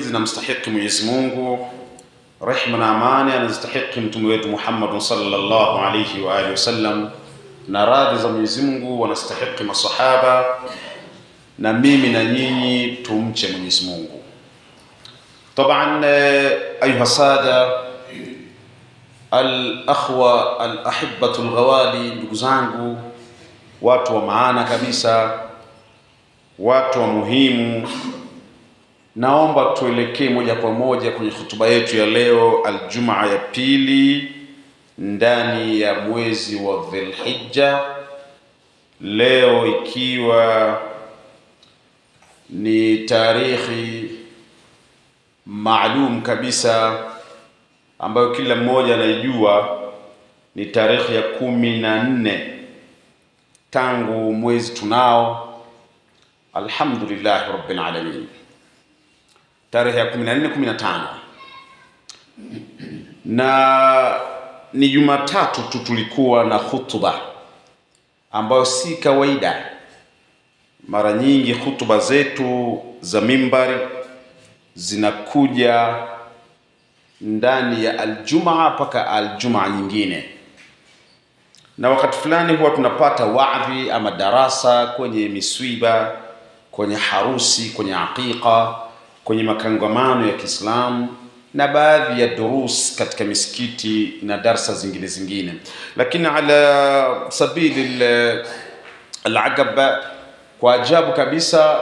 zinamstahiki Mwenyezi Mungu, rehema na amani anastahiki mtume wetu Muhammad sallallahu alayhi wa alihi wasallam, na radhi za Mwenyezi Mungu wanastahiki masahaba, na mimi na nyinyi tumche Mwenyezi Mungu. Taban ayuha sada al-akhwa al-ahibbatu al-ghawali, ndugu zangu, watu wa maana kabisa, watu wa muhimu, naomba tuelekee moja kwa moja kwenye hutuba yetu ya leo, Aljumaa ya pili ndani ya mwezi wa Dhulhijja, leo ikiwa ni tarikhi maalum kabisa ambayo kila mmoja anaijua, ni tarikhi ya 14 tangu mwezi tunao. Alhamdulillah rabbil alamin, tarehe ya 14-15, na ni Jumatatu tu tulikuwa na hutuba ambayo si kawaida. Mara nyingi hutuba zetu za mimbari zinakuja ndani ya Aljumaa mpaka Aljumaa nyingine, na wakati fulani huwa tunapata waadhi ama darasa kwenye miswiba, kwenye harusi, kwenye aqiqa, kwenye makangamano ya Kiislamu, na baadhi ya durus katika misikiti na darsa zingine. Lakini ala sabili al-agab, kwa ajabu kabisa,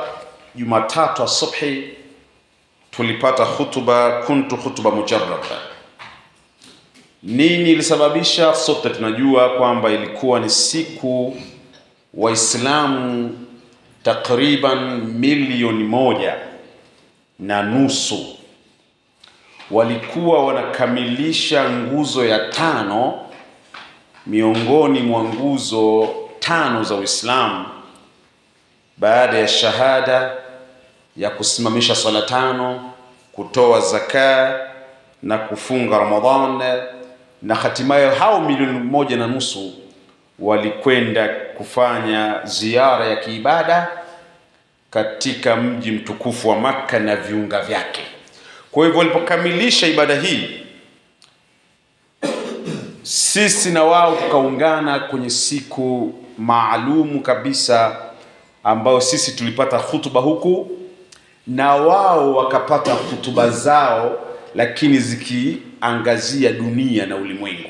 Jumatatu asubuhi tulipata hutuba, kuntu hutuba mujarrab. Nini ilisababisha? Sote tunajua kwamba ilikuwa ni siku Waislamu takriban 1.5 milioni walikuwa wanakamilisha nguzo ya 5 miongoni mwa nguzo 5 za Uislamu, baada ya shahada, ya kusimamisha swala 5, kutoa zaka na kufunga Ramadhan, na hatimaye hao 1.5 milioni walikwenda kufanya ziara ya kiibada katika mji mtukufu wa Makka na viunga vyake. Kwa hivyo walipokamilisha ibada hii, sisi na wao tukaungana kwenye siku maalumu kabisa ambao sisi tulipata hutuba huku na wao wakapata hutuba zao, lakini zikiangazia dunia na ulimwengu.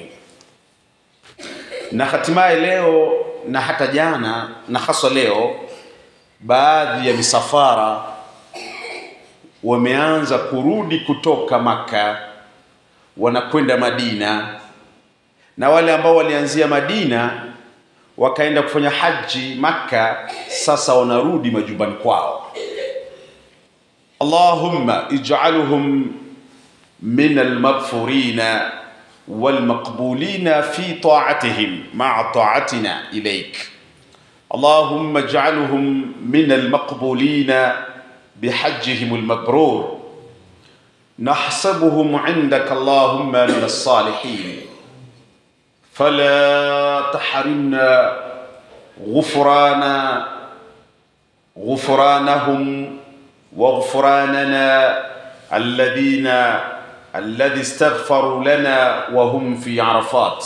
Na hatimaye leo na hata jana na hasa leo, baadhi ya misafara wameanza kurudi kutoka Makka wanakwenda Madina, na wale ambao walianzia Madina wakaenda kufanya haji Makka sasa wanarudi majumbani kwao. Allahumma ij'alhum min al-maghfurina wal-maqbulina fi ta'atihim ma'a ta'atina ilayk. Allahumma ij'alhum min al-maqbulina bihajjihim al-mabrur, nahsabuhum 'indaka Allahumma min as-salihin, fala tahrimna غفرانهم وغفراننا الذي استغفروا لنا وهم في عرفات.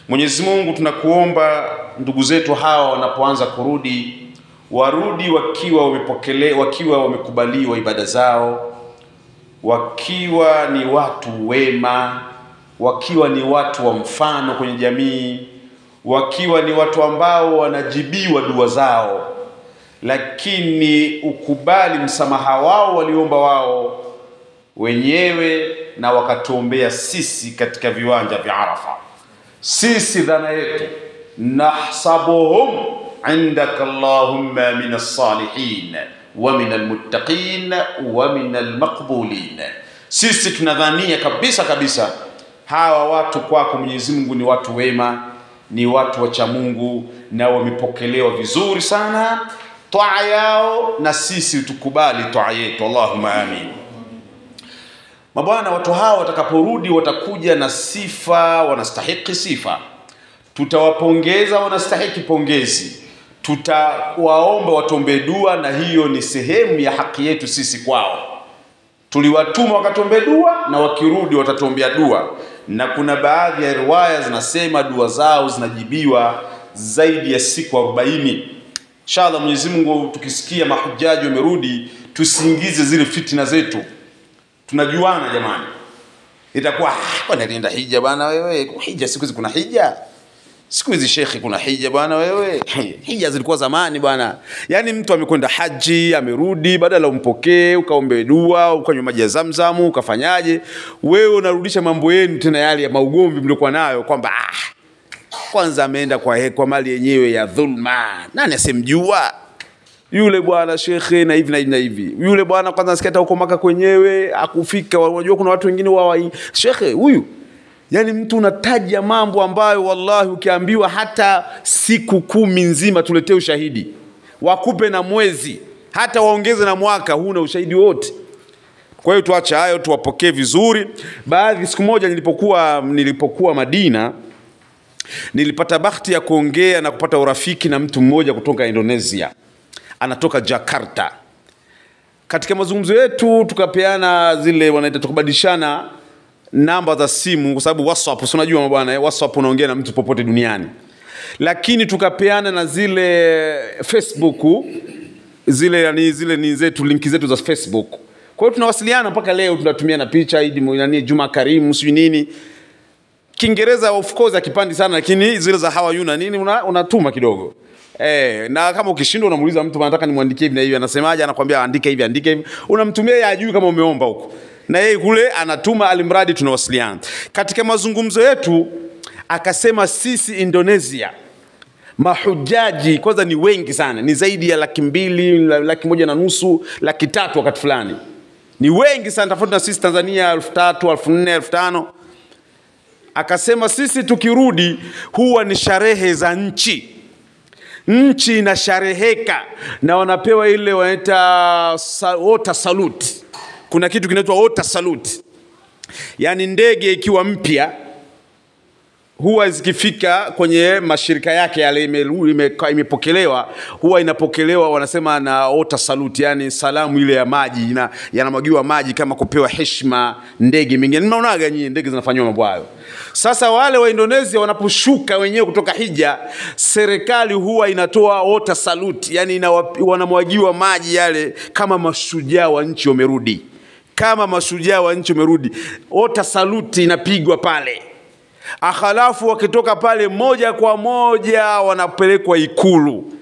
Mwenyezi Mungu, tunakuomba ndugu zetu hawa wanapoanza kurudi, warudi wakiwa wamekubaliwa ibada zao, wakiwa ni watu wema, wakiwa ni watu wa mfano kwenye jamii, wakiwa ni watu ambao wanajibiwa dua zao, lakini ukubali msamaha wao waliomba wao wenyewe na wakatuombea sisi katika viwanja vya Arafa. Sisi dhana yetu, nahsabuhum indaka Allahumma min as-salihin wa min al-muttaqin wa min al-maqbulin. Sisi tunadhania kabisa hawa watu kwako Mwenyezi Mungu ni watu wema, ni watu wacha Mungu, na wamepokelewa vizuri sana toa yao, na sisi tukubali toa yetu. Allahumma amin. Mabwana, watu hao watakaporudi watakuja na sifa, wanastahiki sifa. Tutawapongeza, wanastahiki pongezi. Tutawaomba watombe dua, na hiyo ni sehemu ya haki yetu sisi kwao. Tuliwatuma wakatuombea dua na wakirudi watatuombea dua, na kuna baadhi ya riwaya zinasema dua zao zinajibiwa zaidi ya siku 40. Inshallah Mwenyezi Mungu, tukisikia mahujaji wamerudi tusiingize zile fitina zetu. Tunajuana jamani. Itakuwa kwa nenda hija bwana wewe, hija siku hizi kuna hija. Siku hizi shekhi kuna hija bwana wewe. Hija zilikuwa zamani bwana. Yaani mtu amekwenda haji, amerudi, badala umpokee, ukaombe dua, ukanywa maji ya Zamzam, ukafanyaje? Wewe unarudisha mambo yenu tena yale ya maugomvi mliokuwa nayo kwamba kwanza ameenda kwa mali yenyewe ya dhulma. Nani asemjua? Yule bwana shekhe na hivi na hivi na hivi. Yule bwana kwanza nasikia huko Maka kwenyewe akufika. Unajua kuna watu wengine wao shekhe huyu. Yani mtu unataja mambo ambayo wallahi ukiambiwa hata siku 10 nzima tuletee ushahidi, wakupe na mwezi, hata waongeze na mwaka, huna ushahidi wote. Kwa hiyo tuache hayo, tuwapokee vizuri. Baadhi siku moja nilipokuwa Madina, nilipata bahati ya kuongea na kupata urafiki na mtu mmoja kutoka Indonesia. Anatoka Jakarta. Katika mazungumzo yetu tukapeana zile wanaita tukabadilishana namba za simu, kwa sababu WhatsApp unajua bwana, WhatsApp unaongea na mtu popote duniani. Lakini tukapeana na zile Facebook, zile ni zetu, linki zetu za Facebook. Kwa hiyo tunawasiliana mpaka leo, tunatumia na picha Juma Karimu sio nini. Kiingereza of course akipandi sana, lakini zile za how are you na nini unatuma kidogo. Na kama ukishindwa unamuuliza mtu anataka nimwandikie hivi na hivi, anasemaje, anakuambia andika hivi. Unamtumia yeye ajui kama umeomba huko. Na yeye kule anatuma, alimradi tunawasiliana. Katika mazungumzo yetu akasema sisi Indonesia mahujaji kwanza ni wengi sana, ni zaidi ya 200,000, 1,500,000, 300,000 wakati fulani. Ni wengi sana tofauti na sisi Tanzania 3,000, 4,000, 5,000. Akasema sisi tukirudi huwa ni sherehe za nchi. Nchi inashareheka na wanapewa ile wanaita water salute. Kuna kitu kinaitwa water salute. Yaani ndege ikiwa mpya huwa zikifika kwenye mashirika yake yale imepokelewa, huwa inapokelewa wanasema na water salute, yani salamu ile ya maji, yanamwagiwa maji kama kupewa heshima ndege mingine. Mnaonaga nyinyi ndege zinafanywa mambo hayo. Sasa wale wa Indonesia wanaposhuka wenyewe kutoka hija, serikali huwa inatoa water salute, yani wanamwagiwa maji yale kama mashujaa wa nchi wamerudi. Kama mashujaa wa nchi wamerudi, water salute inapigwa pale. Akhalafu wakitoka pale moja kwa moja wanapelekwa Ikulu.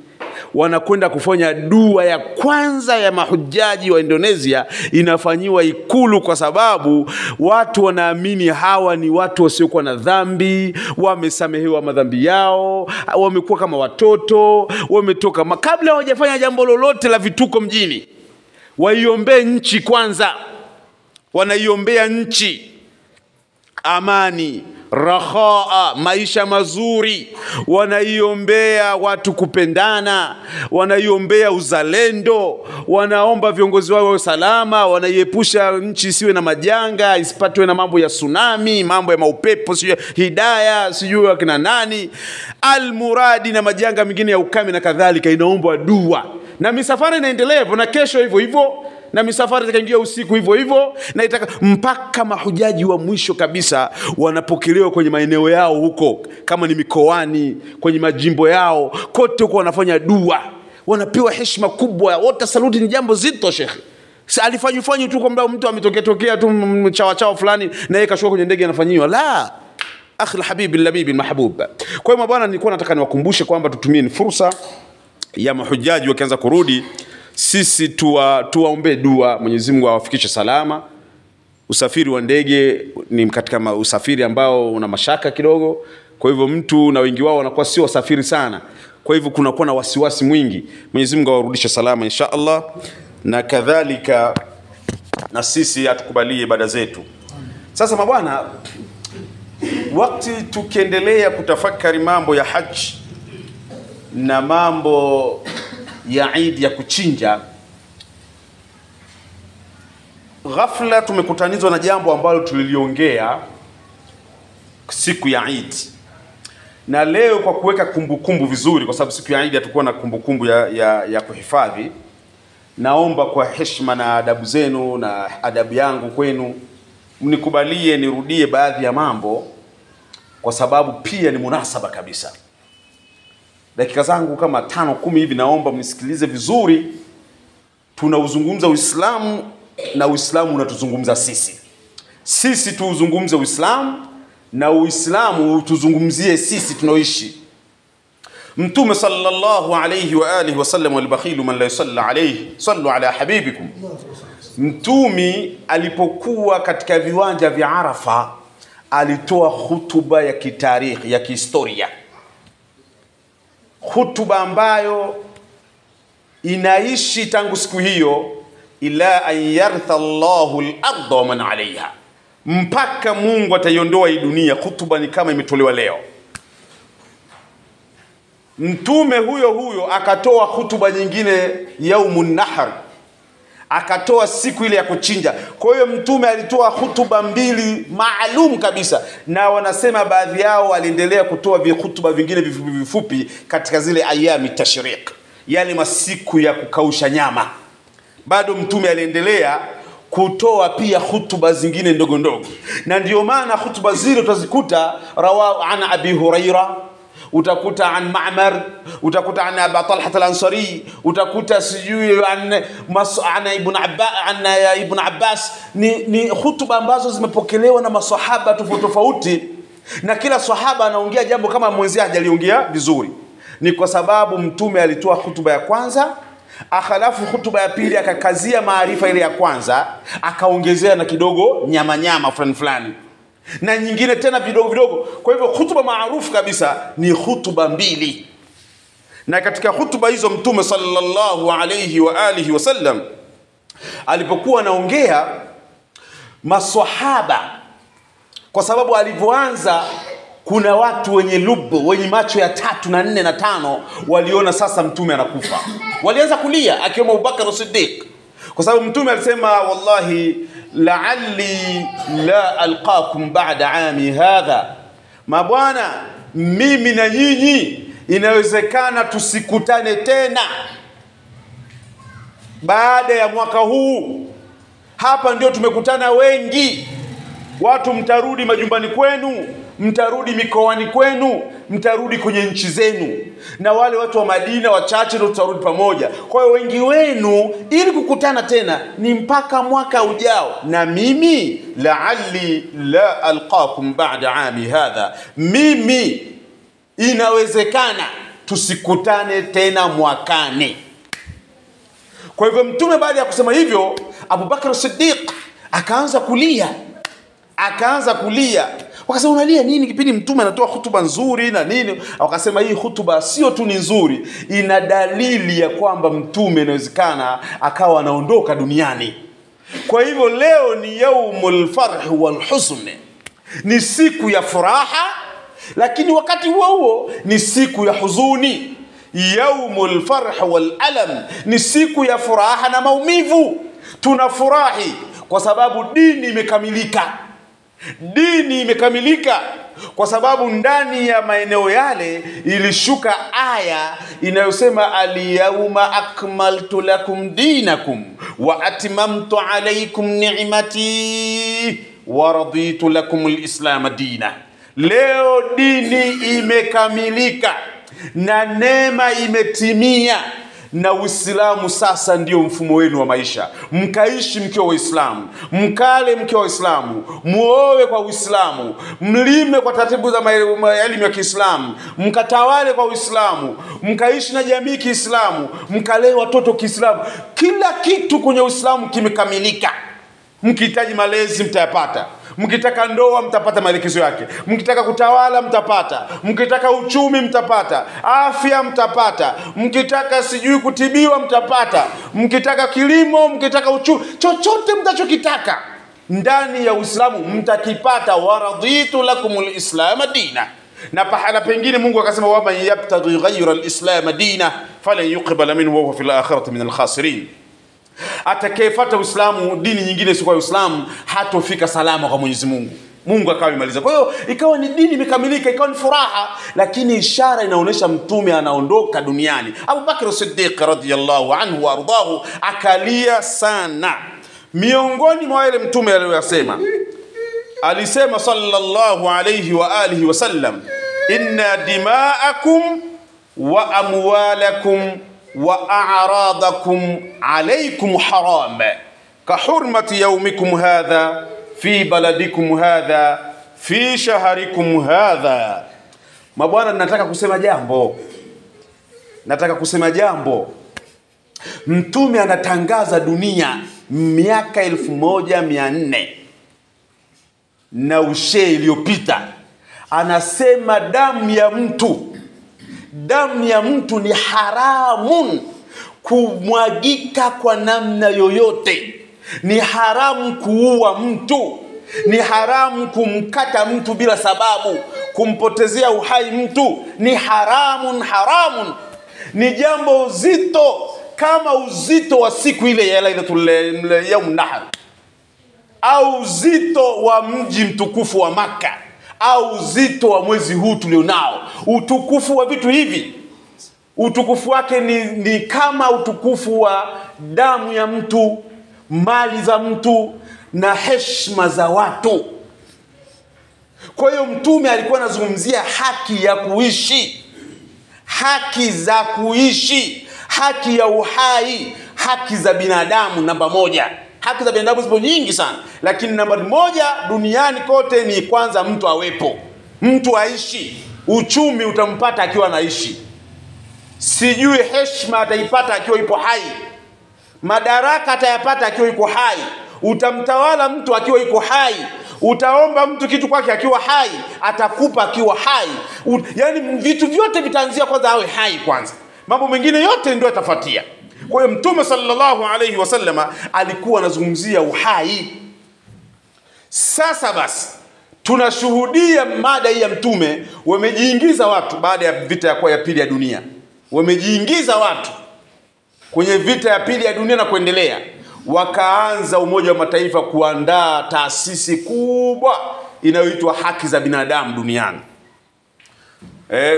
Wanakwenda kufanya dua ya kwanza ya mahujaji wa Indonesia, inafanyiwa Ikulu, kwa sababu watu wanaamini hawa ni watu wasiokuwa na dhambi, wamesamehewa madhambi yao, wamekuwa kama watoto, wametoka kabla hawajafanya jambo lolote la vituko mjini. Waiombee nchi kwanza. Wanaiombea nchi amani, rahaa, maisha mazuri. Wanaiombea watu kupendana, wanaiombea uzalendo, wanaomba viongozi wao salama, wanaiepusha nchi isiwe na majanga, isipatwe na mambo ya tsunami, mambo ya maupepo, sio hidaya, sio akina nani, almuradi na majanga mengine ya ukame na kadhalika. Inaombwa dua. Na misafara inaendelea na kesho hivyo hivyo, na misafara itaingia usiku hivyo hivyo, na mpaka mahujaji wa mwisho kabisa wanapokelewa kwenye maeneo yao huko, kama ni mikoani, kwenye majimbo yao, kote huko wanafanya dua, wanapewa heshima kubwa. Water salute ni jambo zito shekhi. Alifanywa tu kwamba mtu ametokea tu mchawa fulani na yeye kashuka kwenye ndege anafanyiwa. La, akhi alhabib alhabib almahbub. Kwa hiyo bwana, nilikuwa nataka niwakumbushe kwamba tutumie ni fursa ya mahujaji wakianza kurudi, sisi tuwaombe dua Mwenyezi Mungu awafikishe salama. Usafiri wa ndege ni katika usafiri ambao una mashaka kidogo. Kwa hivyo mtu na wengi wao wanakuwa sio wasafiri sana. Kwa hivyo kunakuwa na wasiwasi mwingi. Mwenyezi Mungu awarudishe salama insha Allah, na kadhalika na sisi atukubalie ibada zetu. Sasa mabwana, wakati tukiendelea kutafakari mambo ya haji na mambo ya Eid ya kuchinja, ghafla tumekutanizwa na jambo ambalo tuliliongea siku ya Eid. Na leo kwa kuweka kumbukumbu vizuri, kwa sababu siku ya Eid hatakuwa na kumbukumbu ya kuhifadhi, naomba kwa heshima na adabu zenu na adabu yangu kwenu mnikubalie nirudie baadhi ya mambo kwa sababu pia ni munasaba kabisa. Dakika zangu kama 5-10 hivi naomba mnisikilize vizuri. Tunauzungumza Uislamu na Uislamu unatuzungumza sisi. Sisi tuuzungumze Uislamu na Uislamu utuzungumzie sisi tunaoishi. Mtume sallallahu alayhi wa alihi wasallam, walbakhilu man la yusalla alayhi sallu ala habibikum. Mtume alipokuwa katika viwanja vya Arafa alitoa hutuba ya kitarikhi, ya kihistoria. Hutuba ambayo inaishi tangu siku hiyo ila an yaritha Allahu al-ardha wa man alayha, mpaka Mungu ataiondoa hii dunia. Hutuba ni kama imetolewa leo. Mtume huyo akatoa hutuba nyingine yaumun nahr, akatoa siku ile ya kuchinja. Kwa hiyo mtume alitoa hutuba mbili maalum kabisa, na wanasema baadhi yao aliendelea kutoa hutuba vingine vifupi katika zile ayami tashriq, yale masiku ya kukausha nyama. Bado mtume aliendelea kutoa pia hutuba zingine ndogo ndogo, na ndio maana hutuba zile utazikuta rawa ana Abi Huraira, utakuta an Ma'mar, utakuta an Abi Talha al-Ansari, utakuta sijui an Ibn Abbas. Ni hutuba ambazo zimepokelewa na maswahaba tofauti tofauti, na kila sahaba anaongea jambo kama mwenzie hajaliongea vizuri. Ni kwa sababu mtume alitoa hutuba ya kwanza, akhalafu hutuba ya pili akakazia maarifa ile ya kwanza, akaongezea na kidogo nyama fulani na nyingine tena vidogo. Kwa hivyo hutuba maarufu kabisa ni hutuba mbili. Na katika hutuba hizo mtume sallallahu alayhi wa alihi wasallam alipokuwa anaongea, maswahaba, kwa sababu alivyoanza kuna watu wenye lubu, wenye macho ya 3 na 4 na 5 waliona sasa mtume anakufa. Walianza kulia, akiwemo Abubakar as-Siddiq, kwa sababu mtume alisema wallahi la'alli la alqakum ba'da ami hadha, mabwana mimi na nyinyi inawezekana tusikutane tena baada ya mwaka huu. Hapa ndio tumekutana wengi, watu mtarudi majumbani kwenu, mtarudi mikoani kwenu, mtarudi kwenye nchi zenu, na wale watu wa Madina wachache ndio tutarudi pamoja. Kwa hiyo wengi wenu ili kukutana tena ni mpaka mwaka ujao, na mimi la'alli la alqakum ba'da ami hadha, mimi inawezekana tusikutane tena mwakani. Kwa hivyo mtume baada ya kusema hivyo, Abubakar as-Siddiq akaanza kulia. Wakasema unalia nini kipindi mtume anatoa hutuba nzuri na nini? Wakasema hii hutuba sio tu ni nzuri, ina dalili ya kwamba mtume inawezekana akawa anaondoka duniani. Kwa hivyo leo ni yaumul farh wal huzn, ni siku ya furaha, lakini wakati huo ni siku ya huzuni. Yaumul farh wal alam, ni siku ya furaha na maumivu. Tunafurahi kwa sababu dini imekamilika, kwa sababu ndani ya maeneo yale ilishuka aya inayosema al-yawma akmaltu lakum dinakum wa atmamtu alaykum ni'mati wa raditu lakum al-islam dina. Leo dini imekamilika na neema imetimia, na Uislamu sasa ndio mfumo wenu wa maisha. Mkaishi mkiwa Waislamu, mkale mkiwa Waislamu, muowe kwa Uislamu, mlime kwa taratibu za elimu ya Kiislamu, mkatawale kwa Uislamu, mkaishi na jamii Kiislamu, mkalee watoto Kiislamu. Kila kitu kwenye Uislamu kimekamilika. Mkihitaji malezi mtayapata, mkitaka ndoa mtapata maelekezo yake, mkitaka kutawala mtapata, mkitaka uchumi mtapata, afya mtapata, mkitaka sijui kutibiwa mtapata, mkitaka kilimo, mkitaka uchumi, chochote mtachokitaka ndani ya Uislamu mtakipata. Waraditu lakumul islam dina. Na pahala pengine Mungu akasema wa man yabtaghi ghayra al-islam dina falan yuqbala minhu wa huwa fil akhirati min al-khasirin. Atakayefuata Uislamu dini nyingine si kwa Uislamu hatofika salama kwa Mwenyezi Mungu. Mungu akawa amemaliza. Kwa hiyo ikawa ni dini imekamilika, ikawa ni furaha, lakini ishara inaonyesha mtume anaondoka duniani. Abu Bakr Siddiq radhiyallahu anhu wa ardahu akalia sana. Miongoni mwa wale mtume aliyosema, alisema sallallahu alayhi wa alihi wasallam, inna dima'akum wa amwalakum wa a'radakum alaykum haram ka hurmati yawmikum hadha fi baladikum hadha fi shaharikum hadha. Mabwana, nataka kusema jambo. Mtume anatangaza dunia miaka 1400 na ushe iliyopita. Anasema damu ya mtu ni haramun kumwagika kwa namna yoyote. Ni haramu kuua mtu, ni haramu kumkata mtu bila sababu, kumpotezea uhai mtu ni haramun. Ni jambo zito kama uzito wa siku ile ya Lailatul Yawm Nahar, au uzito wa mji mtukufu wa Makka, au uzito wa mwezi huu tulionao. Utukufu wa vitu hivi, utukufu wake ni kama utukufu wa damu ya mtu, mali za mtu na heshima za watu. Kwa hiyo mtume alikuwa anazungumzia haki ya kuishi, haki za kuishi, haki ya uhai, haki za binadamu. Namba moja, haki za binadamu zipo nyingi sana, lakini namba moja duniani kote ni kwanza mtu awepo, mtu aishi. Uchumi utampata akiwa anaishi, sijui heshima ataipata akiwa yupo hai, madaraka atayapata akiwa yuko hai, utamtawala mtu akiwa yuko hai, utaomba mtu kitu kwake akiwa hai, atakupa akiwa hai. Yani vitu vyote vitaanzia kwanza awe hai kwanza, mambo mengine yote ndio yatafuatia. Kwa hiyo mtume sallallahu alayhi wasallama alikuwa anazungumzia uhai. Sasa basi tunashuhudia mada hii ya mtume, wamejiingiza watu baada ya vita ya pili ya dunia, wamejiingiza watu kwenye vita ya pili ya dunia na kuendelea. Wakaanza Umoja wa Mataifa kuandaa taasisi kubwa inayoitwa haki za binadamu duniani.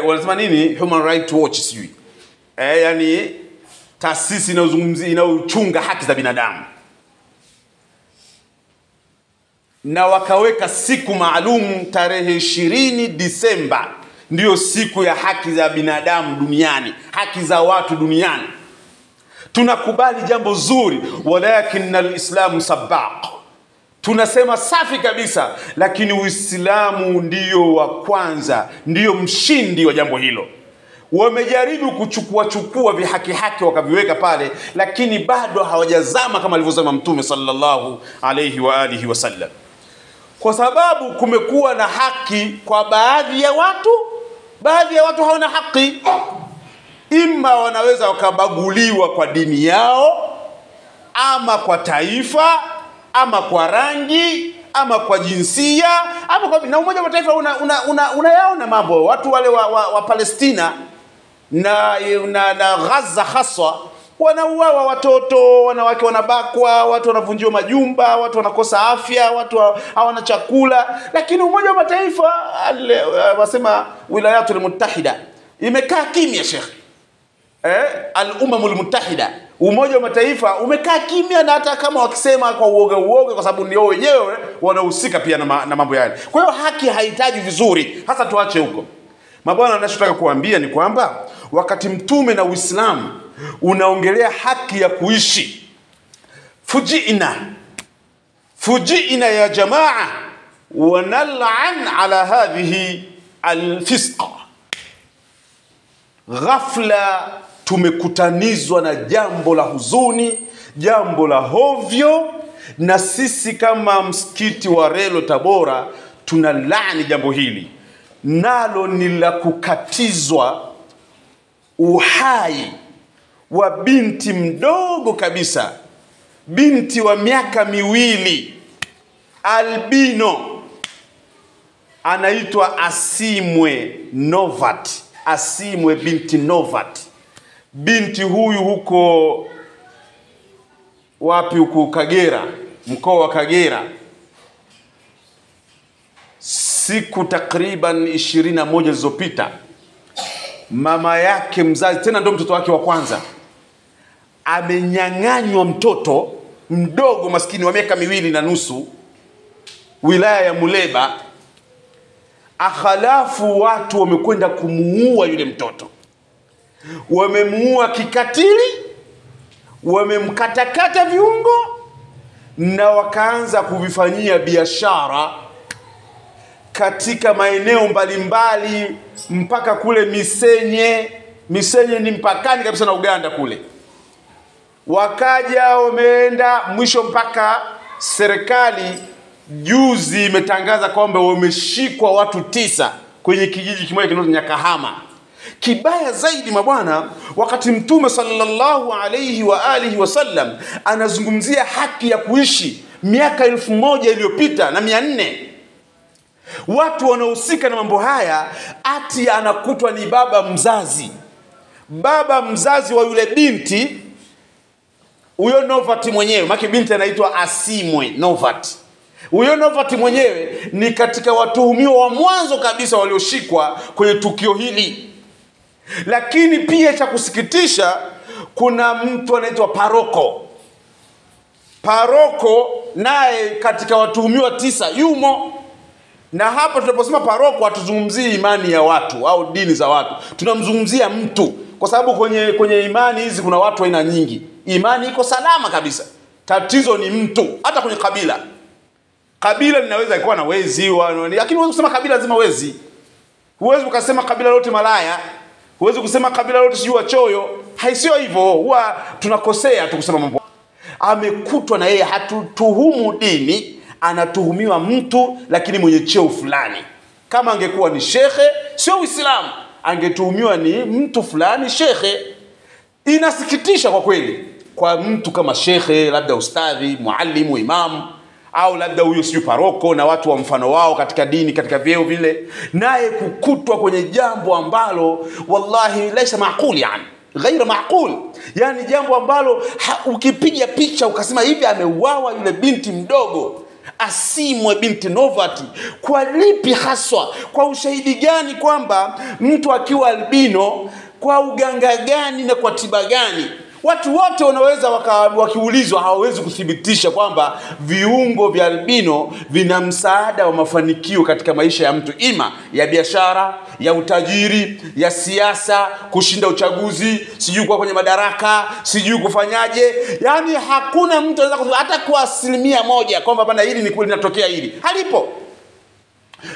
Wanasema nini? Human Rights Watch sijui. Yani taasisi inayochunga haki za binadamu. Na wakaweka siku maalum tarehe 20 Disemba ndiyo siku ya haki za binadamu duniani, haki za watu duniani. Tunakubali jambo zuri, walakin al-islamu sabaq. Tunasema safi kabisa, lakini Uislamu ndiyo wa kwanza, ndiyo mshindi wa jambo hilo. Wamejaribu kuchukua vihaki wakaviweka pale, lakini bado hawajazama kama alivyosema mtume sallallahu alayhi wa alihi wasallam. Kwa sababu kumekuwa na haki kwa baadhi ya watu hawana haki. Ima wanaweza wakabaguliwa kwa dini yao, ama kwa taifa, ama kwa rangi, ama kwa jinsia, ama kwa... Na Umoja wa Mataifa unayaona mambo. Watu wale wa Palestina na Gaza haswa, wanauawa watoto, wanawake wanabakwa, watu wanavunjiwa majumba, watu wanakosa afya, watu hawana chakula. Lakini Umoja wa Mataifa wasema Wilayatul Muttahida imekaa kimya, Sheikh. Al-Umamul Muttahida, Umoja wa Mataifa umekaa kimya, na hata kama wakisema kwa uoga kwa sababu ndio wenyewe wanahusika pia na mambo yale. Kwa hiyo haki haihitaji vizuri, hasa tuache huko. Mabwana, ninachotaka kuambia ni kwamba wakati mtume na Uislamu unaongelea haki ya kuishi, fujiina ya jamaa wa nal'an ala hadhihi alfisqa. Ghafla tumekutanizwa na jambo la huzuni, jambo la hovyo, na sisi kama msikiti wa Relo Tabora tunalaani jambo hili. Nalo ni la kukatizwa uhai wa binti mdogo kabisa, binti wa miaka 2, albino, anaitwa Asimwe Novat. Asimwe binti Novat. Binti huyu huko wapi? Huko Kagera, mkoa wa Kagera. siku takriban 21 zilizopita, mama yake mzazi, tena ndio mtoto wake wa kwanza, amenyang'anywa mtoto mdogo maskini wa miaka 2.5, wilaya ya Muleba. Akhalafu watu wamekwenda kumuua yule mtoto, wamemuua kikatili, wamemkatakata viungo na wakaanza kuvifanyia biashara katika maeneo mbalimbali mpaka kule Misenye. Misenye ni mpakani kabisa na Uganda kule. Wakaja wameenda mwisho mpaka serikali juzi imetangaza kwamba wameshikwa watu 9 kwenye kijiji kimoja kinaitwa Nyakahama. Kibaya zaidi mabwana, wakati Mtume sallallahu alayhi wa alihi wasallam anazungumzia haki ya kuishi miaka 1000 iliyopita na 400, watu wanaohusika na mambo haya ati anakutwa ni baba mzazi wa yule binti, huyo Novat mwenyewe, maki binti anaitwa Asimwe Novat. Huyo Novat mwenyewe ni katika watuhumiwa wa mwanzo kabisa walioshikwa kwenye tukio hili. Lakini pia cha kusikitisha, kuna mtu anaitwa Paroko naye katika watuhumiwa 9 yumo. Na hapa tunaposema Paroko hatuzungumzii imani ya watu au dini za watu, tunamzungumzia mtu, kwa sababu kwenye imani hizi kuna watu aina nyingi. Imani iko salama kabisa, tatizo ni mtu. Hata kwenye kabila linaweza kuwa na wezi, lakini huwezi kusema kabila lazima wezi. Huwezi ukasema kabila lote malaya, huwezi kusema kabila lote sijui wachoyo. Haisio hivyo, huwa tunakosea tu kusema mambo. Amekutwa na yeye, hatutuhumu dini, anatuhumiwa mtu lakini mwenye cheo fulani. Kama angekuwa ni shekhe, sio Uislamu, angetuhumiwa ni mtu fulani shekhe. Inasikitisha kwa kweli, kwa mtu kama shekhe, labda ustadhi, muallimu, imamu, au labda huyo sijui paroko na watu wa mfano wao katika dini, katika vyeo vile, naye kukutwa kwenye jambo ambalo wallahi laisa maaqul, yani ghaira maaqul, yani jambo ambalo ukipiga picha ukasema hivi ameuawa yule binti mdogo Asimwe binti Novat, kwa lipi haswa? Kwa ushahidi gani kwamba mtu akiwa albino, kwa uganga gani na kwa tiba gani? Watu wote wanaweza wakiulizwa hawawezi kuthibitisha kwamba viungo vya albino vina msaada wa mafanikio katika maisha ya mtu, ima ya biashara, ya utajiri, ya siasa, kushinda uchaguzi, sijui kwa kwenye madaraka, sijui kufanyaje. Yani hakuna mtu anaweza hata kwa 1% kwamba bana hili ni kweli linatokea hili. Halipo.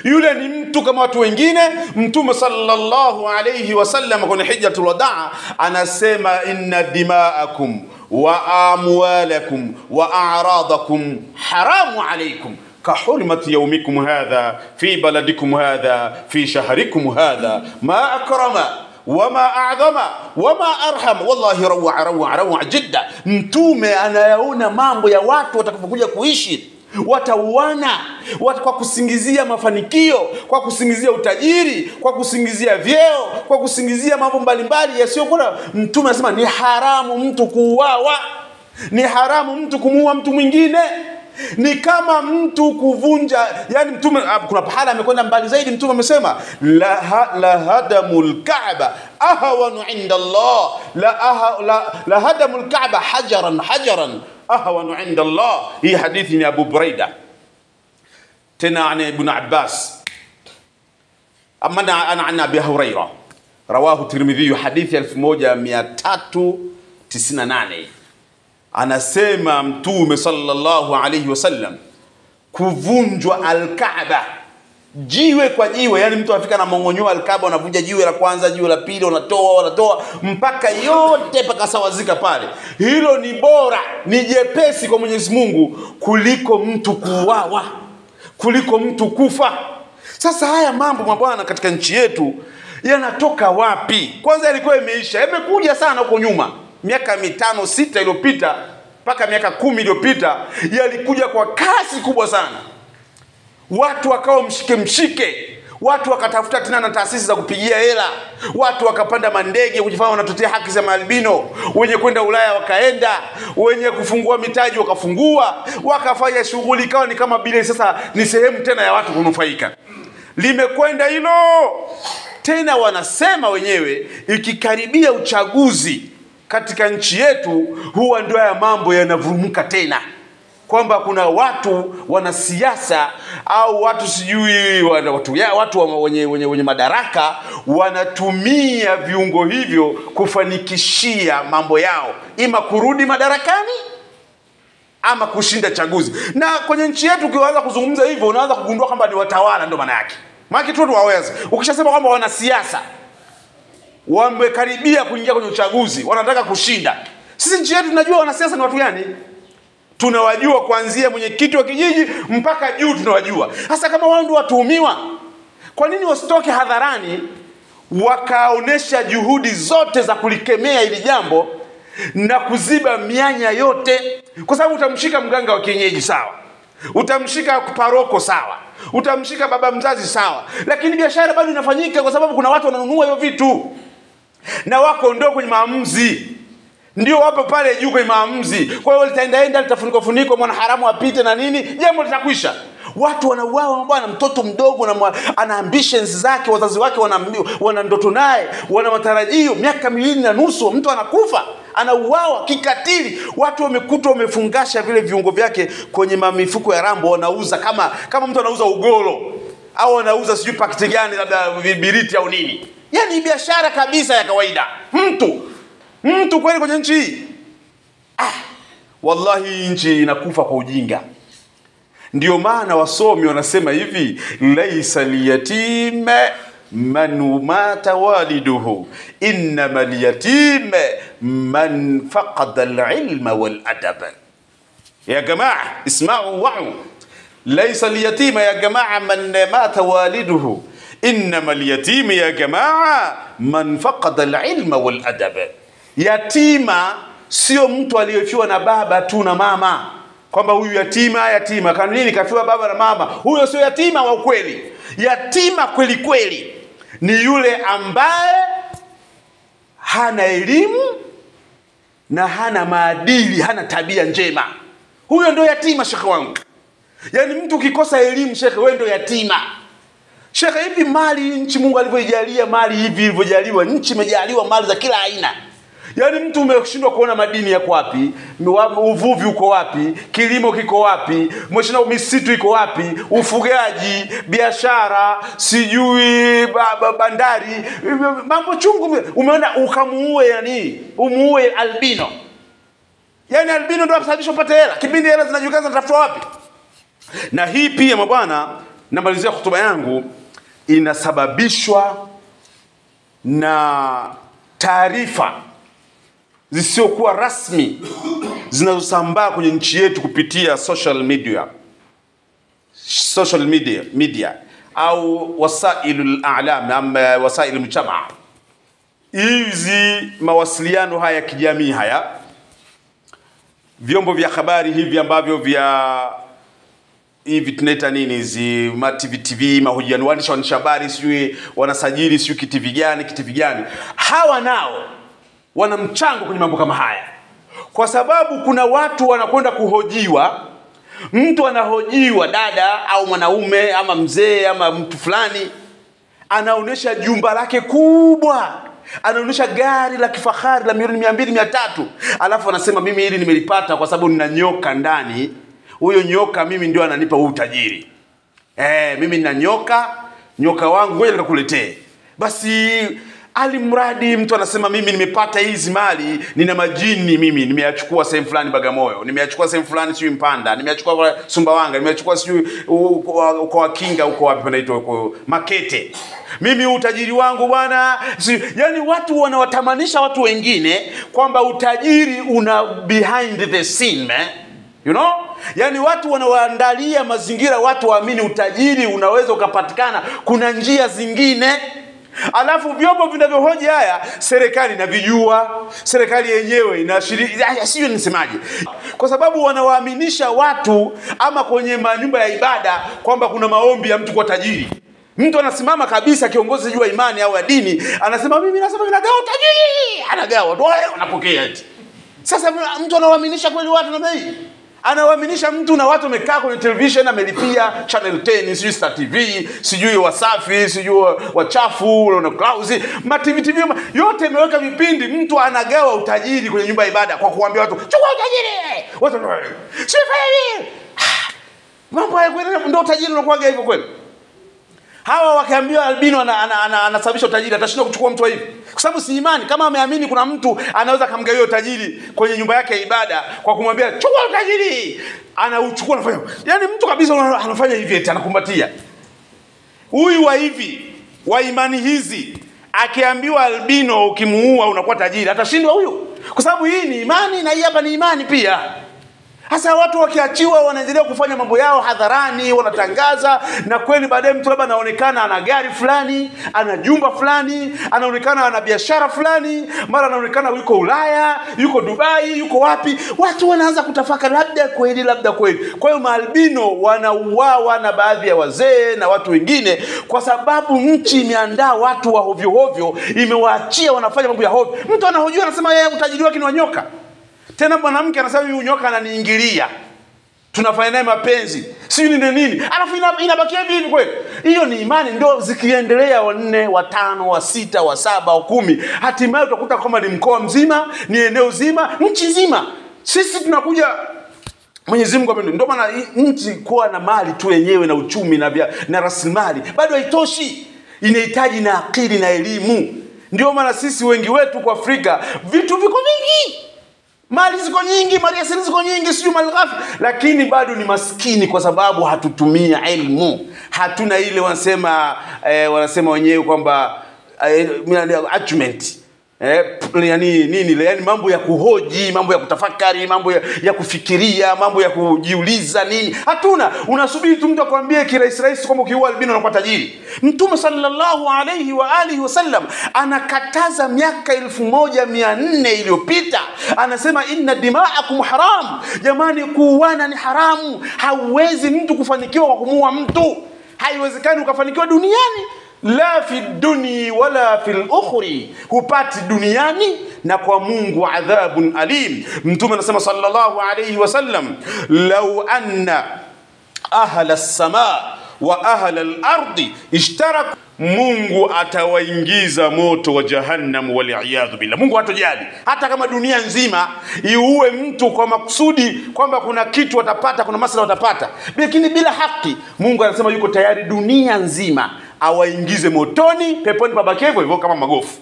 Yule ni mtu kama watu wengine. Mtume sallallahu alayhi wasallam kwenye hijjatul wadaa anasema inna dima'akum wa amwalakum wa a'radakum haramu alaykum ka hurmati yawmikum hadha fi baladikum hadha fi shahrikum hadha ma akrama wama a'zama wama arham wallahi rawa jidda. Mtume anayaona mambo ya watu watakapokuja kuishi, watauana kwa kusingizia mafanikio, kwa kusingizia utajiri, kwa kusingizia vyeo, kwa kusingizia mambo mbalimbali yasiyokuwa. Mtume anasema ni haramu mtu kuuawa, ni haramu mtu kumuua mtu mwingine, ni kama mtu kuvunja. Yani Mtume kuna pahala amekwenda mbali zaidi. Mtume amesema la hadamul Kaaba ahwanu inda Allah, la hadamul Kaaba hajaran ahwanu inda Allah. Hii hadithi ni Abu Buraida, tena ani Ibn Abbas, amana ana Abi Hurairah, rawahu Tirmidhi, hadithi 1398. Anasema Mtume sallallahu alayhi wasallam, kuvunjwa al-Kaaba jiwe kwa jiwe, yani mtu afika na mongonyoa al-Kaaba, unavunja jiwe la kwanza, jiwe la pili, wanatoa mpaka yote pakasawazika pale. Hilo ni bora, ni jepesi kwa Mwenyezi Mungu kuliko mtu kuuawa, kuliko mtu kufa. Sasa haya mambo mabwana katika nchi yetu yanatoka wapi? Kwanza ilikuwa imeisha, imekuja sana huko nyuma, miaka 5-6 iliyopita mpaka miaka 10 iliyopita, yalikuja kwa kasi kubwa sana. Watu wakao mshike, watu wakatafuta tena na taasisi za kupigia hela, watu wakapanda mandege kujifanya wanatetea haki za albino, wenye kwenda Ulaya wakaenda, wenye kufungua mitaji wakafungua, wakafanya shughuli, ikawa ni kama bila sasa ni sehemu tena ya watu kunufaika. limekwenda hilo. Tena wanasema wenyewe ikikaribia uchaguzi katika nchi yetu huwa ndio haya mambo yanavurumuka tena, kwamba kuna watu wanasiasa au watu sijui watu wenye madaraka wanatumia viungo hivyo kufanikishia mambo yao, ima kurudi madarakani ama kushinda chaguzi. Na kwenye nchi yetu ukianza kuzungumza hivyo unaanza kugundua kwamba ni watawala ndio maana yake. Maana tu waweza. Ukishasema kwamba wanasiasa wamekaribia kuingia kwenye uchaguzi, wanataka kushinda. Sisi nchi yetu tunajua wanasiasa ni watu gani? Tunawajua kuanzia mwenyekiti wa kijiji mpaka juu tunawajua. Sasa kama wao ndio watuhumiwa, kwa nini wasitoke hadharani wakaonesha juhudi zote za kulikemea hili jambo na kuziba mianya yote? Kwa sababu utamshika mganga wa kienyeji sawa, utamshika paroko sawa, utamshika baba mzazi sawa, lakini biashara bado inafanyika kwa sababu kuna watu wananunua hiyo vitu na wako ndio kwenye maamuzi, ndio wapo pale juu kwenye maamuzi. Kwa hiyo litaendaenda litafunikwa mwana haramu apite na nini, jambo litakwisha. Watu wanauawa bwana, mtoto mdogo na ana ambitions zake, wazazi wake wana ndoto naye, wana matarajio, miaka 2.5 mtu anakufa, anauawa kikatili. Watu wamekutwa wamefungasha vile viungo vyake kwenye mifuko ya rambo, wanauza kama mtu anauza ugoro au anauza sijui pakiti gani, labda vibiriti au nini. Yani biashara kabisa ya kawaida. Mtu kweli kwenye nchi hii. Wallahi nchi inakufa kwa ujinga. Ndio maana wasomi wanasema hivi, laisa liyatim man mata waliduhu, innama liyatim man faqada alilma waladab. Ya jamaa isma'u wa'u, laisa liyatima ya jamaa man mata waliduhu, innama liyatim ya jamaa man faqada alilma waladab. Yatima sio mtu aliyefiwa na baba tu na mama, kwamba huyu yatima kana nini kafiwa baba na mama. Huyo sio yatima wa kweli. Yatima kweli kweli ni yule ambaye hana elimu na hana maadili, hana tabia njema. Huyo ndio yatima shekhe wangu. Yani mtu ukikosa elimu shekhe, wewe ndio yatima. Shekhe, hivi mali nchi Mungu alivyoijalia mali hivi ilivyojaliwa, nchi imejaliwa mali za kila aina. Yani mtu umeshindwa kuona madini yako wapi, uvuvi uko wapi, kilimo kiko wapi, umeshindwa misitu iko wapi, ufugaji, biashara, sijui bandari, mambo chungu. Umeona ukamuue umuue albino. Yani albino ndio abisababisha upate hela. Kipindi hela zinajulikana zinatafutwa wapi? Na hii pia mabwana, namalizia hotuba yangu, inasababishwa na taarifa zisiokuwa rasmi zinazosambaa kwenye nchi yetu kupitia social media au wasailul a'lam ama wasailul mujtama. Hizi mawasiliano haya kijamii, haya vyombo vya habari hivi ambavyo hivi tunaita nini hizi TV, mahojiano, waandishi habari sijui wanasajili sijui kitivi gani, hawa nao wana mchango kwenye mambo kama haya. Kwa sababu kuna watu wanakwenda kuhojiwa, mtu anahojiwa, dada au mwanaume ama mzee ama mtu fulani, anaonesha jumba lake kubwa, anaonesha gari la kifahari la milioni 200-300, alafu anasema mimi hili nimelipata kwa sababu nina nyoka ndani, huyo nyoka mimi ndio ananipa huu utajiri. Mimi nina nyoka wangu, ngoja nikakuletee. Basi alimradi mtu anasema mimi nimepata hizi mali, nina majini, mimi nimeachukua sehemu fulani Bagamoyo, nimeachukua sehemu fulani sijui Mpanda, nimeachukua Sumbawanga, nimeachukua sijui uko Wakinga, uko wapi panaitwa uko Makete. Mimi utajiri wangu bwana. Yani watu wanawatamanisha watu wengine kwamba utajiri una behind the scene, man. You know? Yani watu wanawaandalia mazingira watu waamini utajiri unaweza ukapatikana, kuna njia zingine. Alafu vyombo vinavyohoji haya serikali inavijua, serikali yenyewe inashiriki, sio nisemaje, kwa sababu wanawaaminisha watu ama kwenye manyumba ya ibada kwamba kuna maombi ya mtu kwa tajiri. Mtu anasimama kabisa, kiongozi juu wa imani au ya dini, anasema mimi nasema ninagawa tajiri, anagawa tu, anapokea eti. Sasa mtu anawaaminisha kweli watu na mimi, Anawaaminisha mtu na watu wamekaa kwenye television, amelipia Channel 10, sijui Star TV, sijui Wasafi, sijui Wachafu, na Clouds, TV yote imeweka vipindi. Mtu anagawa utajiri kwenye nyumba ya ibada kwa kuambia watu, chukua utajiri. Watu sifanye hivi. Mambo ya kweli ndio utajiri unakuwa hivyo kweli? Hawa wakiambiwa albino anasababisha utajiri, atashindwa kuchukua mtu hivi? Kwa sababu si imani. Kama ameamini kuna mtu anaweza kumgawia utajiri kwenye nyumba yake ya ibada kwa kumwambia chukua utajiri, anauchukua anafanya. Yaani mtu kabisa anafanya hivi eti anakumbatia. Huyu wa hivi, wa imani hizi, akiambiwa albino ukimuua unakuwa tajiri, atashindwa huyu? Kwa sababu hii ni imani na hii hapa ni imani pia. Hasa watu wakiachiwa wanaendelea kufanya mambo yao hadharani, wanatangaza, na kweli baadaye mtu labda anaonekana ana gari fulani, ana jumba fulani, anaonekana ana biashara fulani, mara anaonekana yuko Ulaya, yuko Dubai, yuko wapi. Watu wanaanza kutafakari labda kweli, labda kweli. Kwa hiyo maalbino wanauawa na baadhi ya wazee na watu wengine kwa sababu nchi imeandaa watu wa hovyo hovyo, imewaachia wanafanya mambo ya hovyo. Mtu anahojiwa anasema yeye utajiri wake ni wa nyoka. Tena mwanamke anasema huyu nyoka ananiingilia, tunafanya naye mapenzi, si nini, alafu inabakia hivi kweli? Hiyo ni imani. Ndio zikiendelea 4, 5, 6, 7, 10, hatimaye utakuta kama ni mkoa mzima, ni eneo zima, nchi nzima. Sisi tunakuja, Mwenyezi Mungu ameni. Ndio maana nchi kuwa na mali tu yenyewe na uchumi na rasilimali bado haitoshi, inahitaji na akili na elimu. Ndio maana sisi wengi wetu kwa Afrika vitu viko vingi, mali ziko nyingi, mali asili ziko nyingi, sio mali ghafi, lakini bado ni maskini kwa sababu hatutumia elimu. Hatuna ile wanasema wenyewe kwamba argument. Yani mambo ya kuhoji, mambo ya kutafakari, mambo ya kufikiria, mambo ya kujiuliza nini. Hatuna. Unasubiri tu mtu akwambie kirahisi kwamba ukiua albino unakuwa tajiri. Mtume sallallahu alayhi wa alihi wasallam anakataza miaka 1400 iliyopita. Anasema inna dima'akum haram. Jamani, kuuana ni haramu. Hauwezi mtu kufanikiwa kwa kumuua mtu. Haiwezekani ukafanikiwa duniani. La fi dunya wala fil ukhri, hupati duniani na kwa Mungu adhabun alim. Mtume anasema sallallahu alayhi wasallam, law anna ahla as-samaa wa ahla al-ardi ishtaraku, Mungu atawaingiza moto wa jahannam wal-iyadhu billah. Mungu hatojali hata kama dunia nzima iue mtu kwa makusudi kwamba kuna kitu watapata, kuna maslaha watapata, lakini bila haki. Mungu anasema yuko tayari dunia nzima awaingize motoni, peponi pabakevo hivyo kama magofu,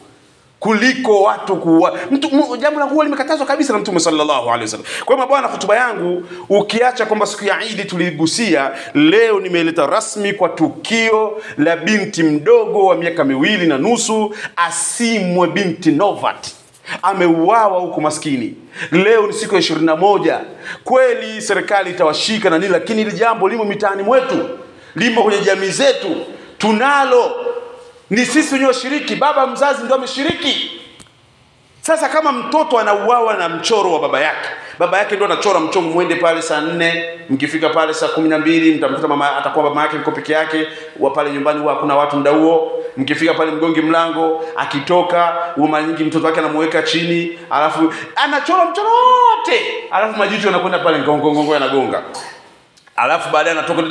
kuliko watu kuwa mtu. Jambo la kuwa limekatazwa kabisa na Mtume sallallahu alaihi wasallam. Kwa hiyo bwana, hotuba yangu ukiacha kwamba siku ya Eid tuligusia, leo nimeleta rasmi kwa tukio la binti mdogo wa miaka 2.5 Asimwe binti Novat. Ameuawa huko maskini. Leo ni siku ya 21. Kweli serikali itawashika na nini, lakini ile jambo limo mitaani mwetu, limo kwenye jamii zetu, tunalo. Ni sisi wenyewe washiriki, baba mzazi ndio ameshiriki. Sasa kama mtoto anauawa na mchoro wa baba yake ndio anachora mchoro, muende pale saa 4, mkifika pale saa 12 mtamkuta mama, atakuwa mama yake yuko peke yake, wa pale nyumbani huwa hakuna watu muda huo. Mkifika pale mgongi mlango, akitoka mara nyingi mtoto wake anamuweka chini, alafu anachora mchoro wote, alafu majitu yanakwenda pale ngongo yanagonga. Alafu baadaye anatoka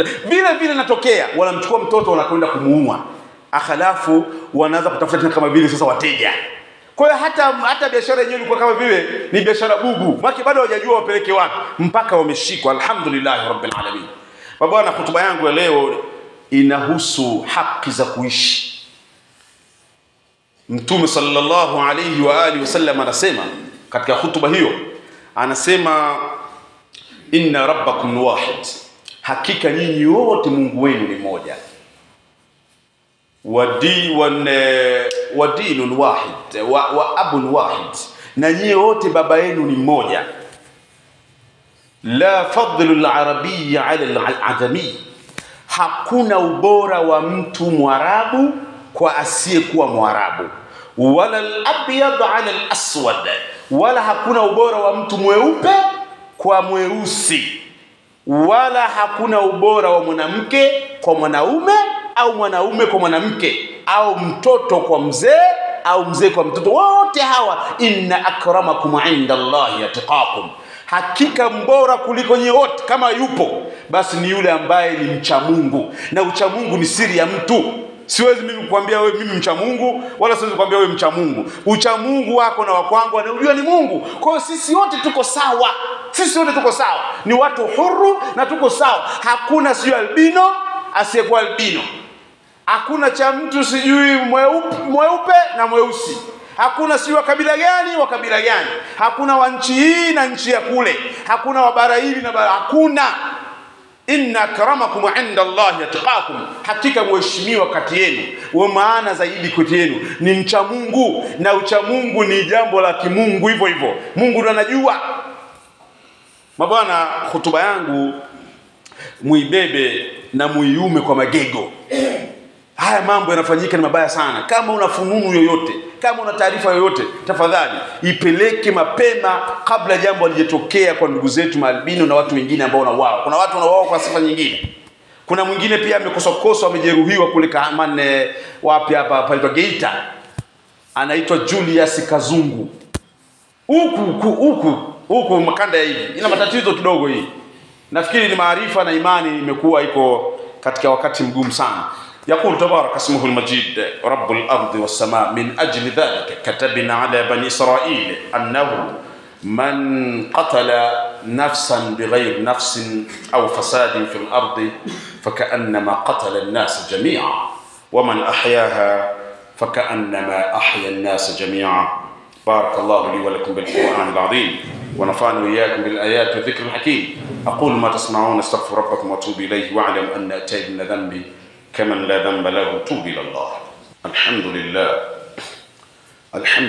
vile natokea, wanamchukua mtoto wanakwenda kumuua. Akhalafu wanaanza kutafuta kama vile sasa wateja. Kwa hiyo hata biashara yenyewe ilikuwa kama vile ni biashara bubu. Maki bado hawajajua wapeleke wapi, mpaka wameshikwa. Alhamdulillah rabbil alamin. Bwana, hotuba yangu ya leo inahusu haki za kuishi. Mtume sallallahu alayhi wa alihi wasallam anasema katika hotuba hiyo, anasema inna rabbakum wahid, hakika nyinyi wote Mungu wenu ni mmoja. Wadinun wahid wa abun wahid, na nyinyi wote baba yenu ni mmoja. La fadlu al-arabiy ala al-ajami, hakuna ubora wa mtu Mwarabu kwa asiyekuwa Mwarabu. Wala al-abyad ala al-aswad, wala hakuna ubora wa mtu mweupe kwa mweusi. Wala hakuna ubora wa mwanamke kwa mwanaume, au mwanaume kwa mwanamke, au mtoto kwa mzee, au mzee kwa mtoto. Wote hawa, inna akramakum inda Allahi atqakum, hakika mbora kuliko nyote kama yupo basi ni yule ambaye ni mcha Mungu. Na ucha Mungu ni siri ya mtu. Siwezi mimi kukwambia wewe mimi mcha Mungu, wala siwezi kukwambia wewe mcha Mungu. Ucha Mungu wako na wakwangu anajua ni Mungu. Kwa hiyo sisi wote tuko sawa. Sisi wote tuko sawa. Ni watu huru na tuko sawa. Hakuna sijui albino asiyekuwa albino. Hakuna cha mtu sijui mweupe na mweusi. Hakuna sijui wa kabila gani. Hakuna wa nchi hii na nchi ya kule. Hakuna wa bara hili na bara. Hakuna. Inna akramakum inda Allahi atqakum, hakika mheshimiwa kati yenu wa maana zaidi kati yenu ni mcha Mungu. Na ucha Mungu ni jambo la kimungu hivyo hivyo. Mungu ndo anajua. Mabwana, hutuba yangu muibebe na muiume kwa magego. Haya mambo yanafanyika ni mabaya sana. Kama una fununu yoyote, kama una taarifa yoyote, tafadhali ipeleke mapema kabla jambo halijatokea kwa ndugu zetu maalbino na watu wengine ambao wanauawa. Kuna watu wanauawa kwa sifa nyingine. Kuna mwingine pia amekosokoswa, amejeruhiwa kule Kahamane wapi hapa pale Geita. Anaitwa Julius Kazungu. Huku makanda ya hivi. Ina matatizo kidogo hii. Nafikiri ni maarifa na imani imekuwa iko katika wakati mgumu sana. يقول تبارك اسمه المجيد رب الأرض والسماء من أجل ذلك كتبنا على بني إسرائيل أنه من قتل نفسا بغير نفس أو فساد في الأرض فكأنما قتل الناس جميعا ومن أحياها فكأنما أحيا الناس جميعا. بارك الله لي ولكم بالقرآن العظيم ونفعني وإياكم بالآيات والذكر الحكيم. أقول ما تسمعون استغفر ربكم واتوب إليه واعلم أن أتيت من ذنبي كمن لا ذنب له توب إلى الله. الحمد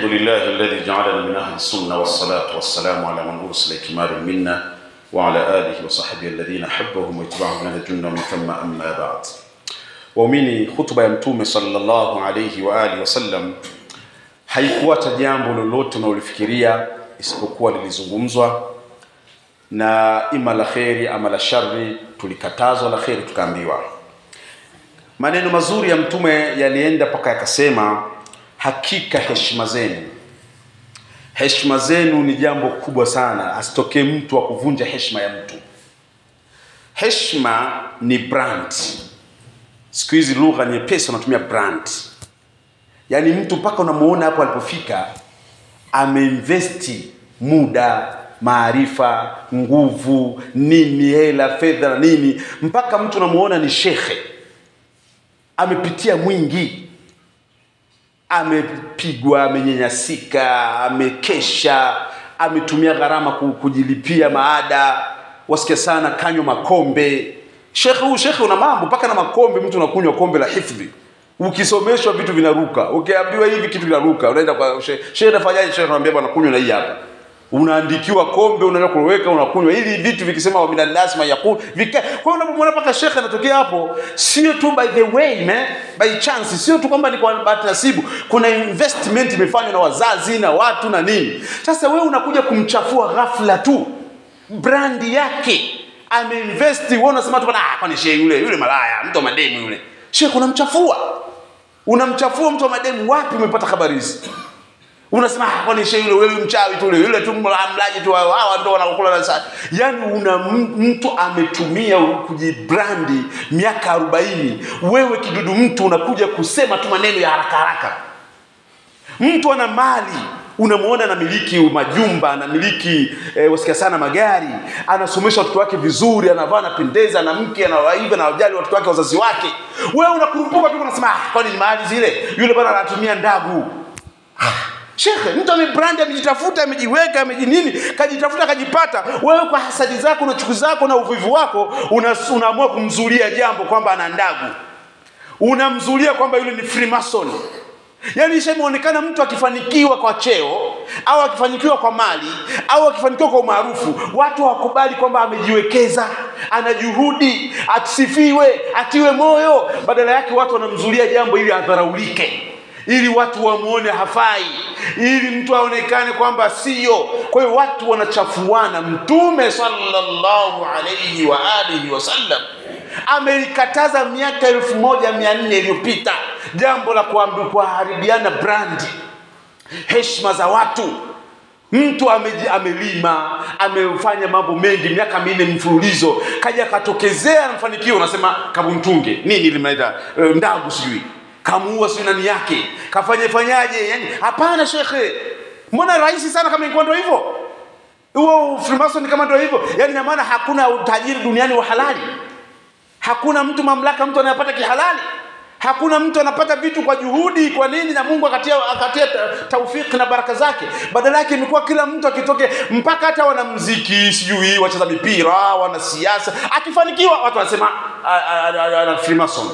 لله الذي جعلنا من أهل السنة والصلاة والسلام على من أرسل كمال منا وعلى آله وصحبه الذين حبهم واتبعهم من الجنة من ثم أما بعد. ومني خطبة يمتوم صلى الله عليه وآله وسلم haikuwa jambo lolote unalofikiria isipokuwa lilizungumzwa, na ima la kheri ama la shari tulikatazwa, la kheri tukaambiwa. Maneno mazuri ya mtume yalienda paka yakasema hakika heshima zenu ni jambo kubwa sana, asitokee mtu wa kuvunja heshima ya mtu. Heshima ni brand. Siku hizi lugha nyepesi wanatumia brand. Yaani mtu mpaka unamuona hapo alipofika ameinvesti muda, maarifa, nguvu, nini, hela, fedha na nini, mpaka mtu unamuona ni shekhe. Amepitia mwingi, amepigwa, amenyanyasika, amekesha, ametumia gharama kujilipia maada, wasikia sana kanywa makombe. Shekhe una mambo mpaka na makombe, mtu unakunywa kombe la hifdhi. Ukisomeshwa vitu vinaruka, ukiambiwa hivi kitu vinaruka, unaenda kwa shehe nafanyaje? Shehe anamwambia bwana kunywa na hii hapa. Unaandikiwa kombe, unaenda kuweka, unakunywa. Hivi vitu vikisema wa minan nas ma yaqul vika. Kwa hiyo unapomwona paka shekhe anatokea hapo, sio tu by the way by chance, sio tu kwamba ni kwa bahati nasibu. Kuna investment imefanywa na wazazi na watu na nini. Sasa wewe unakuja kumchafua ghafla tu brand yake. Ameinvest, wewe unasema tu bwana kwani shehe yule malaya, mtu wa mademu yule. Sheikh unamchafua mtu wa mademu. Wapi umepata habari hizi? Unasema kwani sheikh yule mchawi tu yule tu mlaji tu, hawa ndio wanakula na sana. Yaani una mtu ametumia kujibrandi miaka 40. Wewe kidudu mtu unakuja kusema tu maneno ya haraka. Mtu ana mali, unamuona anamiliki majumba, anamiliki wasikia sana magari, anasomesha watoto wake vizuri, anavaa anapendeza, na mke anawaiva na wajali watoto wake wazazi wake. Wewe unakurupuka tu unasema kwani ni mali zile? Yule bwana anatumia ndagu. Shekhe, mtu amebrand, amejitafuta, amejiweka, amejinini, kajitafuta, kajipata. Wewe kwa hasadi zako na chuki zako na uvivu wako unaamua kumzulia jambo kwamba ana ndagu. Unamzulia kwamba yule ni Freemason. Yaani ishaonekana mtu akifanikiwa kwa cheo au akifanikiwa kwa mali au akifanikiwa kwa umaarufu, watu hawakubali kwamba amejiwekeza, ana juhudi, atusifiwe, atiwe moyo. Badala yake watu wanamzulia jambo ili adharaulike, ili watu wamuone hafai, ili mtu aonekane kwamba sio. Kwa hiyo watu wanachafuana. Mtume sallallahu alayhi wa alihi wasallam amelikataza miaka 1400 iliyopita jambo la kuharibiana brand, heshima za watu. Mtu amelima, amefanya mambo mengi miaka 4 mfululizo, kaja katokezea mafanikio, unasema kabumtunge nini limeita ndagu sijui kamuua sio nani yake fanyaje. Yani hapana shekhe, mbona rahisi sana kama ingekuwa ndio hivyo. Huo Freemason kama ndio hivyo, yani na maana hakuna utajiri duniani wa halali. Hakuna mtu mamlaka mtu anayapata kihalali. Hakuna mtu anapata vitu kwa juhudi. Kwa nini? Na Mungu akatia taufiki na baraka zake. Badala yake imekuwa kila mtu akitoke, mpaka hata wanamuziki sijui wacheza mipira, wana siasa, akifanikiwa watu wanasema ana Freemason.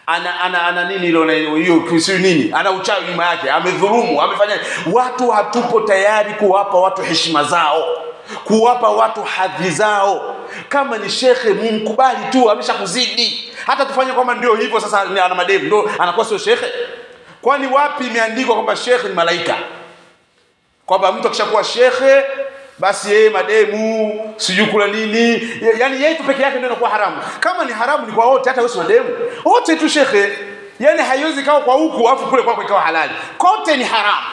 Ana nini hiyo kisio nini? Ana uchawi nyuma yake, amedhulumu, amefanya. Watu hatupo tayari kuwapa watu heshima zao, kuwapa watu hadhi zao. Kama ni shekhe mkubali tu, ameshakuzidi. Hata tufanye kwamba ndio hivyo sasa ana mademu ndio anakuwa sio shekhe. Kwani wapi imeandikwa kwamba shekhe ni malaika? Kwamba mtu akishakuwa shekhe basi yeye mademu sijui kula nini, yani yeye tu peke yake ndio inakuwa haramu. Kama ni haramu ni kwa wote, hata wewe mademu wote tu shekhe. Yani haiwezi kawa kwa huku afu kule kwako ikawa halali. Kote ni haramu.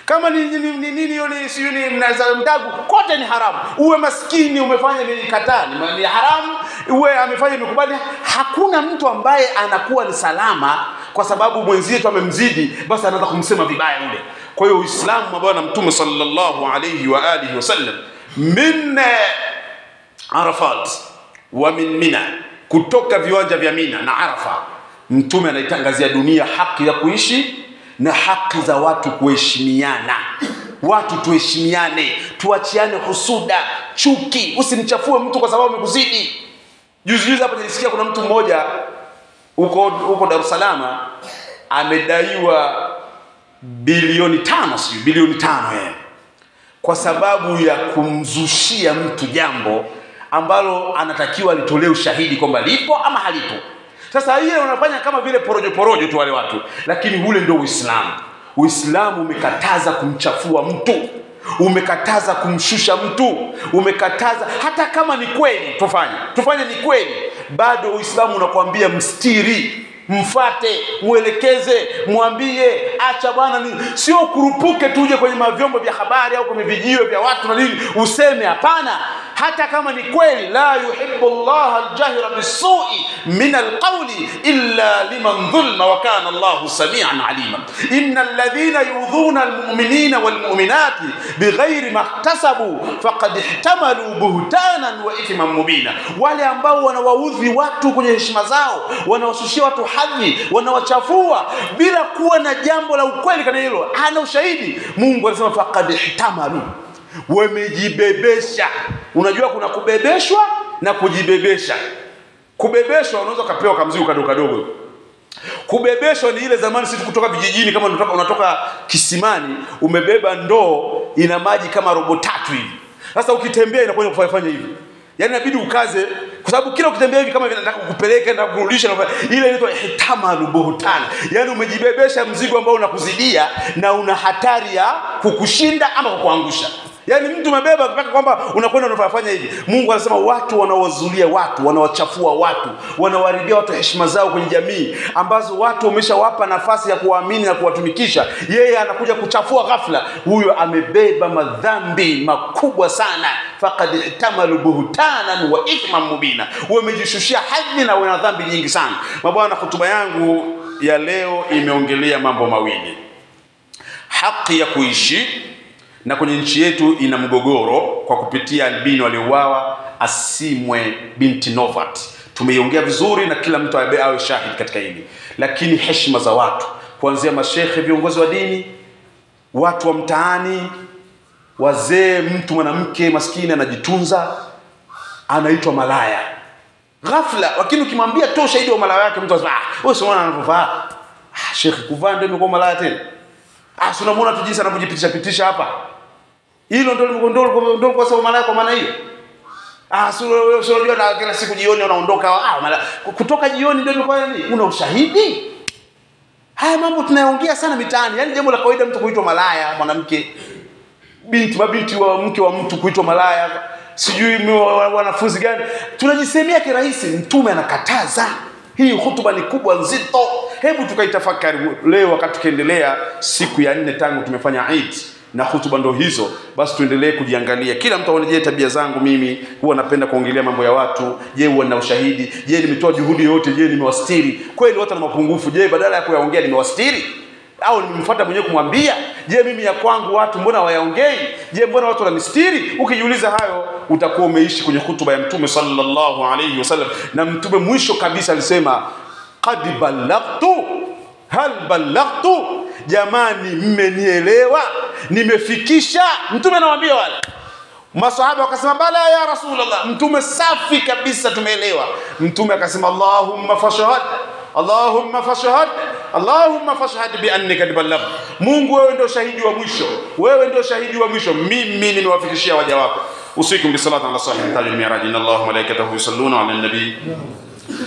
Kama ni nini yoni sijui ni mnaza mdagu, kote ni haramu. Uwe maskini umefanya ni katani ni haramu, uwe amefanya mikubali. Hakuna mtu ambaye anakuwa ni salama kwa sababu mwenzie tu amemzidi basi anaanza kumsema vibaya yule. Kwa hiyo Uislamu bwana Mtume sallallahu alayhi wa alihi wasallam min Arafat wa min Mina, kutoka viwanja vya Mina na Arafa, Mtume anaitangazia dunia haki ya kuishi na haki za watu kuheshimiana. Watu tuheshimiane, tuachiane husuda, chuki. Usimchafue mtu kwa sababu amekuzidi. Juzi hapa nilisikia kuna mtu mmoja huko Dar es Salaam amedaiwa bilioni 5, sio bilioni 5 kwa sababu ya kumzushia mtu jambo ambalo anatakiwa litolee ushahidi kwamba lipo ama halipo. Sasa yeye unafanya kama vile porojo tu wale watu, lakini ule ndio Uislamu. Uislamu umekataza kumchafua mtu, umekataza kumshusha mtu, umekataza hata kama ni kweli tufanye ni kweli, bado Uislamu unakuambia mstiri, mfate, muelekeze, muambie acha bwana nini. Sio kurupuke tuje kwenye mavyombo vya habari au kwenye vijiwe vya watu na nini useme hapana. Hata kama ni kweli, la yuhibbu Allah al-jahra bis-su'i min al-qawli illa liman dhulma wa kana Allahu sami'an 'alima. Innal ladhina yu'dhuna al-mu'minina wal-mu'minati bighayri ma ihtasabu faqad ihtamalu buhtanan wa ithman mubina. Wale ambao wanawaudhi watu kwenye heshima zao, wanawashushia watu hadhi, wanawachafua bila kuwa na jambo la ukweli kana hilo, hana ushahidi, Mungu anasema faqad ihtamalu, wamejibebesha. Unajua kuna kubebeshwa na kujibebesha. Kubebeshwa unaweza kupewa kamzigo kadogo. Kubebeshwa ni ile zamani sisi kutoka vijijini, kama unatoka kisimani umebeba ndoo ina maji kama robo 3 hivi. Sasa ukitembea inakuwa kufanya hivi. Yaani inabidi ukaze kwa sababu kila ukitembea hivi kama vinataka kukupeleka na kurudisha, ile inaitwa ihtamalu buhtana. Yaani umejibebesha mzigo ambao unakuzidia na una hatari ya kukushinda ama kukuangusha. Yaani mtu umebeba mpaka kwamba unakwenda unafanya hivi. Mungu anasema watu wanaowazulia watu, wanawachafua watu, wanawaharibia watu heshima zao kwenye jamii ambazo watu wameshawapa nafasi ya kuamini na kuwatumikisha, yeye anakuja kuchafua ghafla. Huyo amebeba madhambi makubwa sana. Faqad ihtamalu buhtanan wa ithman mubina. Wamejishushia hadhi na wana dhambi nyingi sana. Mabwana, hotuba yangu ya leo imeongelea mambo mawili. Haki ya kuishi, na kwenye nchi yetu ina mgogoro kwa kupitia albini waliouawa Asimwe binti Novat. Tumeiongea vizuri na kila mtu awe shahidi katika hili. Lakini heshima za watu, kuanzia mashehe, viongozi wa dini, watu wa mtaani, wazee, mtu mwanamke maskini anajitunza anaitwa malaya ghafla, lakini ukimwambia toa shahidi wa malaya yake mtu anasema wewe sio anavovaa. Shekhi kuvaa ndio imekuwa malaya tena? Tunamuona tu jinsi anavyojipitisha hapa. Hilo ndio kwa sababu malaya kwa maana hiyo. Sio unajua na kila siku jioni unaondoka kutoka jioni ndio imekuwa nini? Una ushahidi? Haya mambo tunayaongea sana mitaani. Yaani jambo la kawaida mtu kuitwa malaya, mwanamke, mabinti wa mke wa mtu kuitwa malaya, sijui wanafunzi gani. Tunajisemea kirahisi. Mtume anakataza. Hii hutuba ni kubwa nzito. Hebu tukaitafakari leo wakati tukiendelea siku ya 4 tangu tumefanya Eid. na hutuba ndo hizo. Basi tuendelee kujiangalia, kila mtu aone, je, tabia zangu mimi huwa napenda kuongelea mambo ya watu? Je, huwa na ushahidi? Je, nimetoa juhudi yote? Je, nimewastiri kweli watu na mapungufu? Je, badala ya kuyaongea nimewastiri au nimemfuata mwenyewe kumwambia? Je, mimi ya kwangu watu mbona wayaongei? Je, mbona watu wananistiri? Ukijiuliza hayo, utakuwa umeishi kwenye hutuba ya Mtume sallallahu alayhi wasallam. Na Mtume mwisho kabisa alisema, qad ballaghtu, hal ballaghtu, jamani mmenielewa, nimefikisha? Mtume anawaambia wale masahaba, wakasema bala ya Rasulullah. Mtume safi kabisa, tumeelewa. Mtume akasema, Allahumma fashhad, Allahumma fashhad, Allahumma fashhad bi annaka ballaghta. Mungu, wewe ndio shahidi wa mwisho, wewe ndio shahidi wa mwisho, mimi nimewafikishia waja wako. Usikum bi salati ala sahih tajil mi'raj. Inna Allaha wa malaikatahu yusalluna ala an-nabi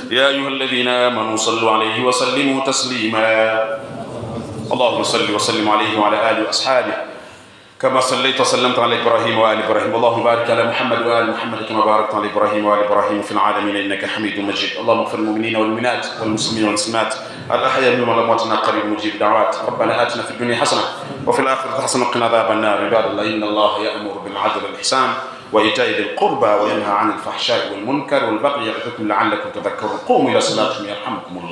ya ayyuhalladhina amanu sallu alayhi wa sallimu taslima. Allahumma salli wa sallim alayhi wa ala alihi wa ashabihi كما صليت وسلمت على إبراهيم وآل إبراهيم. اللهم بارك على محمد وآل محمد كما باركت على إبراهيم وآل إبراهيم في العالمين إنك حميد مجيد. اللهم اغفر المؤمنين والمؤمنات والمسلمين والمسلمات الأحياء منهم والأموات إنك قريب مجيب دعوات. ربنا آتنا في الدنيا حسنة وفي الآخرة حسنة وقنا عذاب النار. عباد الله، إن الله يأمر بالعدل والإحسان وإيتاء ذي القربى وينهى عن الفحشاء والمنكر والبغي يعظكم لعلكم تذكرون. قوموا إلى صلاتكم يرحمكم الله.